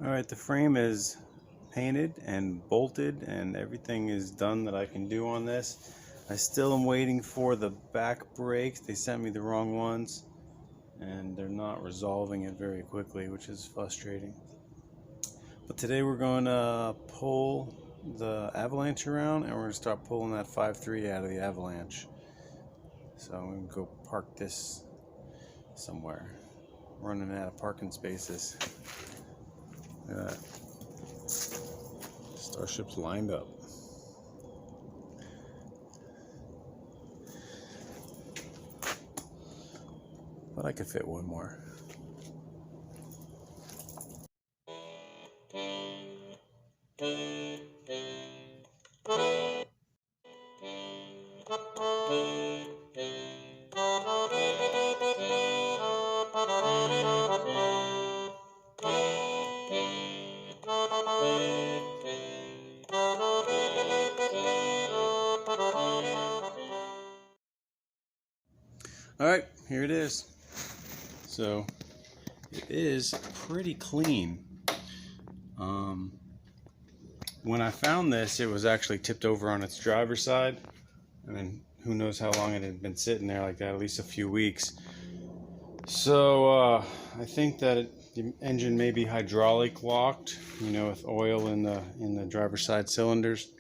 Alright, the frame is painted and bolted and everything is done that I can do on this. I still am waiting for the back brakes. They sent me the wrong ones and they're not resolving it very quickly, which is frustrating. But today we're going to pull the Avalanche around and we're going to start pulling that 5.3 out of the Avalanche. So I'm going to go park this somewhere. Running out of parking spaces. Look at that. Starship's lined up. But I could fit one more. Alright, here it is. So, it is pretty clean. When I found this, it was actually tipped over on its driver's side. And then who knows how long it had been sitting there like that, at least a few weeks. So, I think that the engine may be hydraulic locked, you know, with oil in the driver's side cylinders.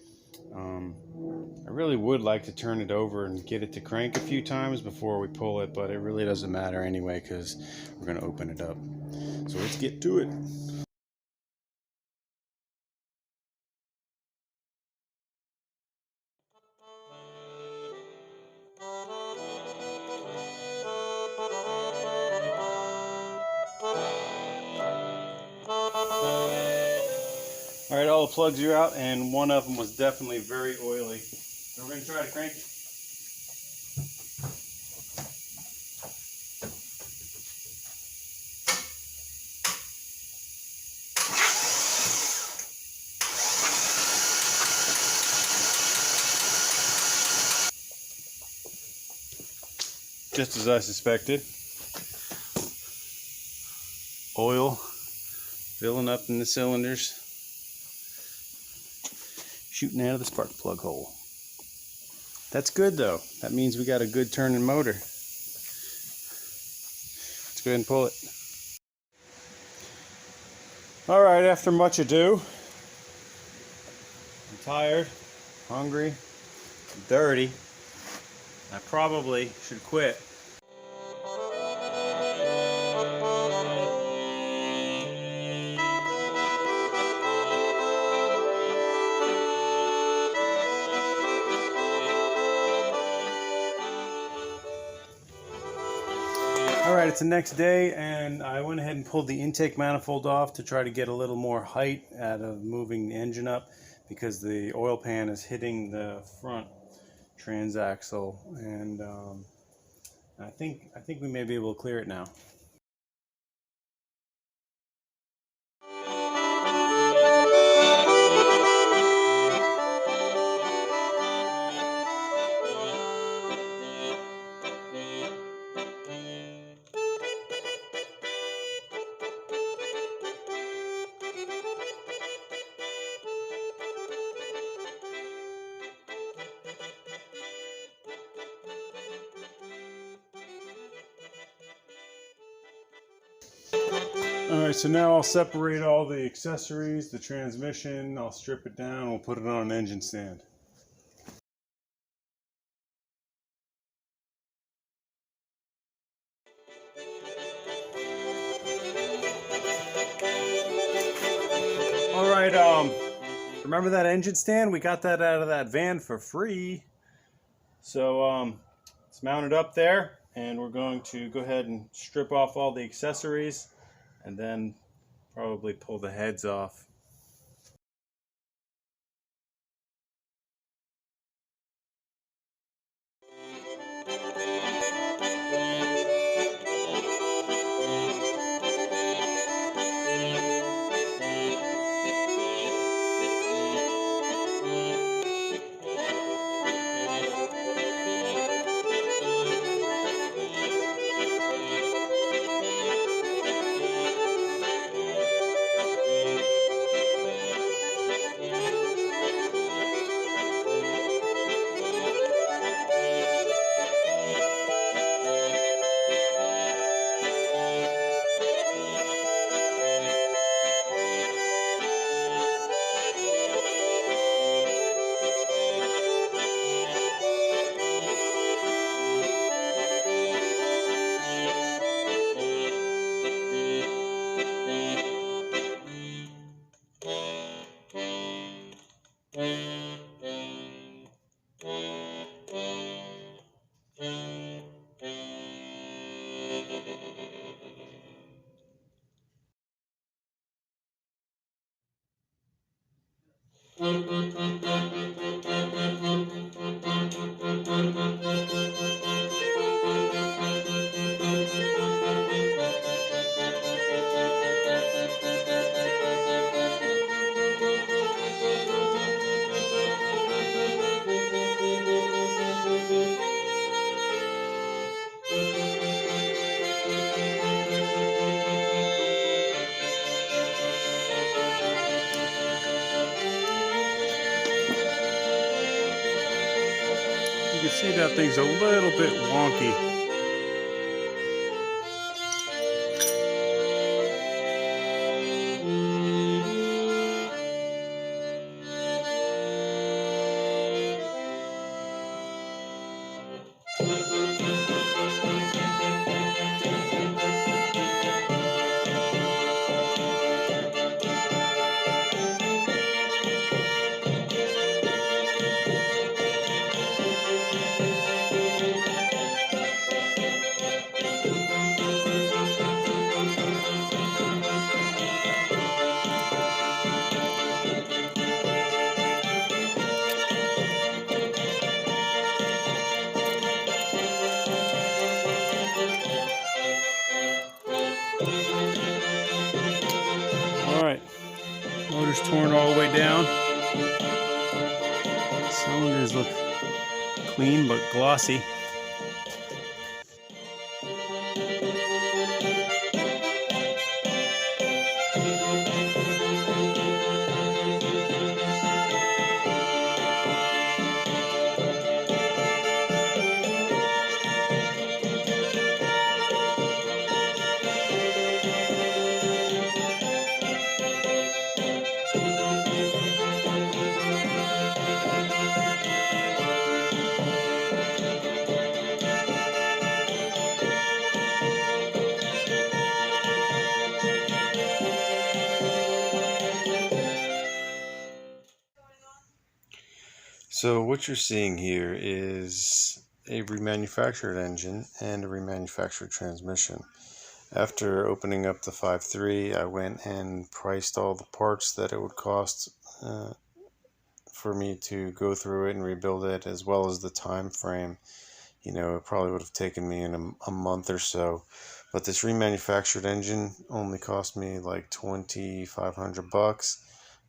I really would like to turn it over and get it to crank a few times before we pull it, but it really doesn't matter anyway because we're going to open it up. So let's get to it. Alright, all the plugs are out and one of them was definitely very oily. So we're going to try to crank it. Just as I suspected. Oil filling up in the cylinders. Shooting out of the spark plug hole. That's good though. That means we got a good turning motor. Let's go ahead and pull it. Alright, after much ado, I'm tired, hungry, dirty. I probably should quit. Alright, it's the next day and I went ahead and pulled the intake manifold off to try to get a little more height out of moving the engine up because the oil pan is hitting the front transaxle and I think we may be able to clear it now. Alright, so now I'll separate all the accessories, the transmission, I'll strip it down, we'll put it on an engine stand. Alright, remember that engine stand? We got that out of that van for free. So it's mounted up there and we're going to go ahead and strip off all the accessories and then probably pull the heads off. You can see that thing's a little bit wonky. Alright, motor's torn all the way down. Cylinders look clean but glossy. So what you're seeing here is a remanufactured engine and a remanufactured transmission. After opening up the 5.3, I went and priced all the parts that it would cost for me to go through it and rebuild it, as well as the time frame. You know, it probably would have taken me in a month or so. But this remanufactured engine only cost me like $2,500,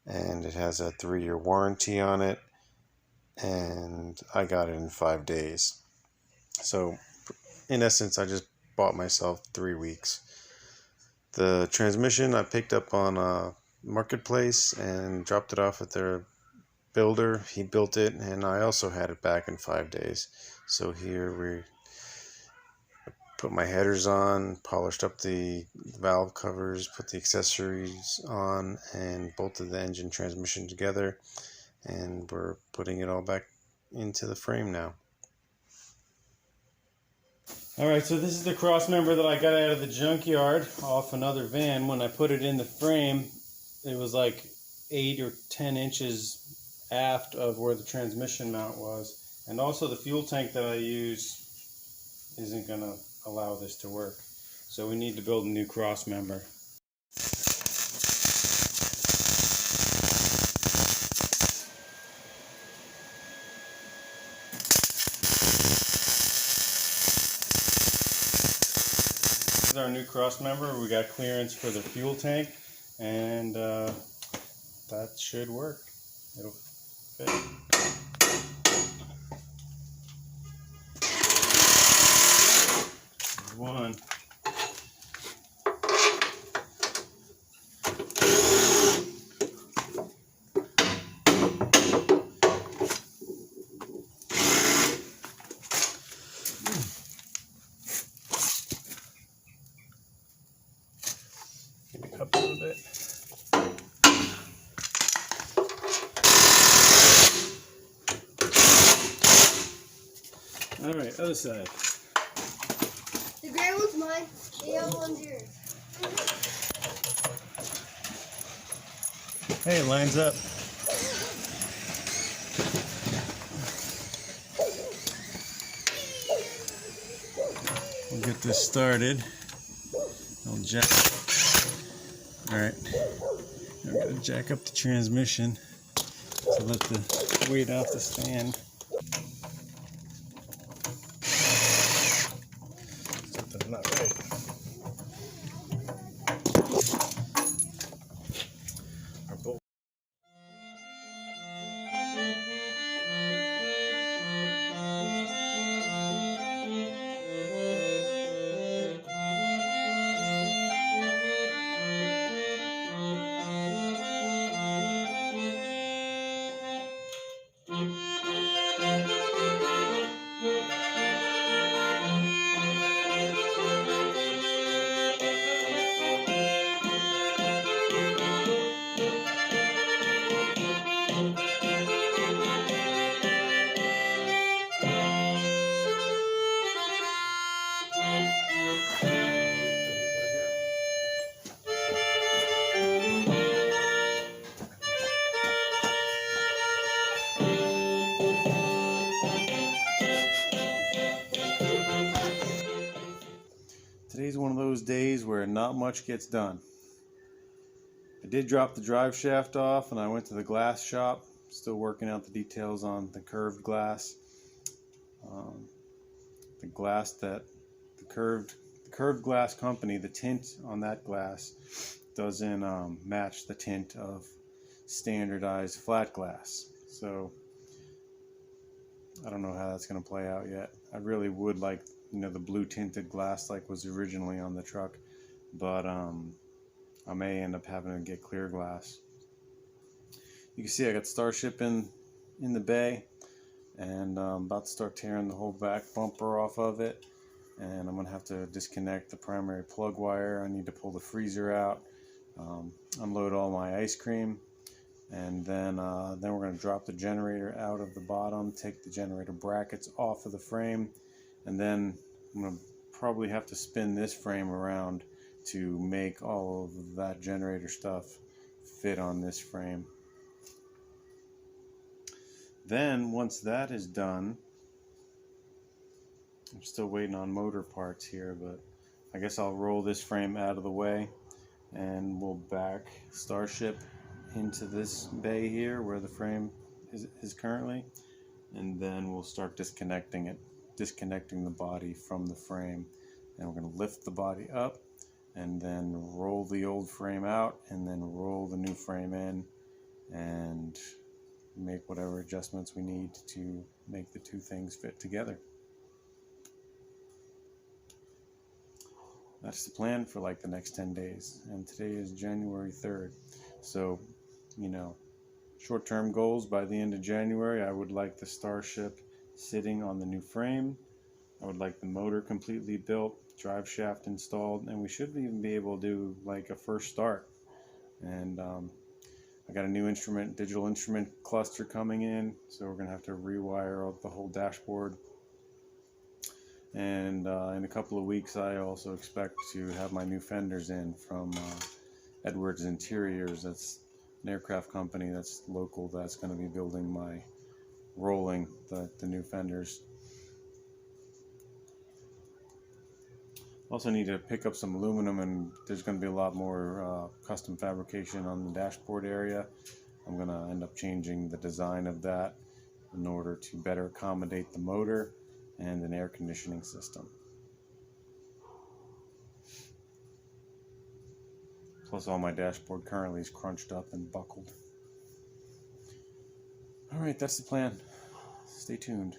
and it has a 3-year warranty on it. And I got it in 5 days. So in essence, I just bought myself 3 weeks. The transmission I picked up on a marketplace and dropped it off at their builder. He built it, and I also had it back in 5 days. So here we put my headers on, polished up the valve covers, put the accessories on, and bolted the engine transmission together. And we're putting it all back into the frame now. Alright, so this is the cross member that I got out of the junkyard off another van. When I put it in the frame, it was like 8 or 10 inches aft of where the transmission mount was. And also the fuel tank that I use isn't going to allow this to work. So we need to build a new cross member. This is our new cross member. We got clearance for the fuel tank, and that should work. It'll fit. One. Maybe up a little bit. All right, other side. The gray one's mine, the yellow one's yours. Hey, it lines up. We'll get this started. I'll jack. All right, I'm gonna jack up the transmission. to lift the weight off the stand. Something's not right. Our bolt. Today's one of those days where not much gets done. I did drop the drive shaft off and I went to the glass shop, still working out the details on the curved glass. The glass that the curved glass company, the tint on that glass doesn't match the tint of standardized flat glass. So I don't know how that's going to play out yet. I really would like, the blue tinted glass like was originally on the truck, but I may end up having to get clear glass. You can see I got Starship in the bay, and I'm about to start tearing the whole back bumper off of it, and I'm going to have to disconnect the primary plug wire. I need to pull the freezer out, unload all my ice cream, and then we're going to drop the generator out of the bottom, take the generator brackets off of the frame, and then I'm going to probably have to spin this frame around to make all of that generator stuff fit on this frame. Then once that is done, I'm still waiting on motor parts here, but I guess I'll roll this frame out of the way and we'll back Starship into this bay here where the frame is currently, and then we'll start disconnecting the body from the frame, and we're going to lift the body up and then roll the old frame out and then roll the new frame in and make whatever adjustments we need to make the two things fit together. That's the plan for like the next 10 days, and today is January 3rd. So, short-term goals: by the end of January, I would like the Starship sitting on the new frame. I would like the motor completely built, drive shaft installed, and we should even be able to do like a first start. And I got a new digital instrument cluster coming in, so we're gonna have to rewire out the whole dashboard. And in a couple of weeks, I also expect to have my new fenders in from Edwards Interiors. That's an aircraft company that's local, that's going to be building my the new fenders. Also need to pick up some aluminum, and there's going to be a lot more custom fabrication on the dashboard area. I'm going to end up changing the design of that in order to better accommodate the motor and an air conditioning system. Plus all my dashboard currently is crunched up and buckled. Alright, that's the plan. Stay tuned.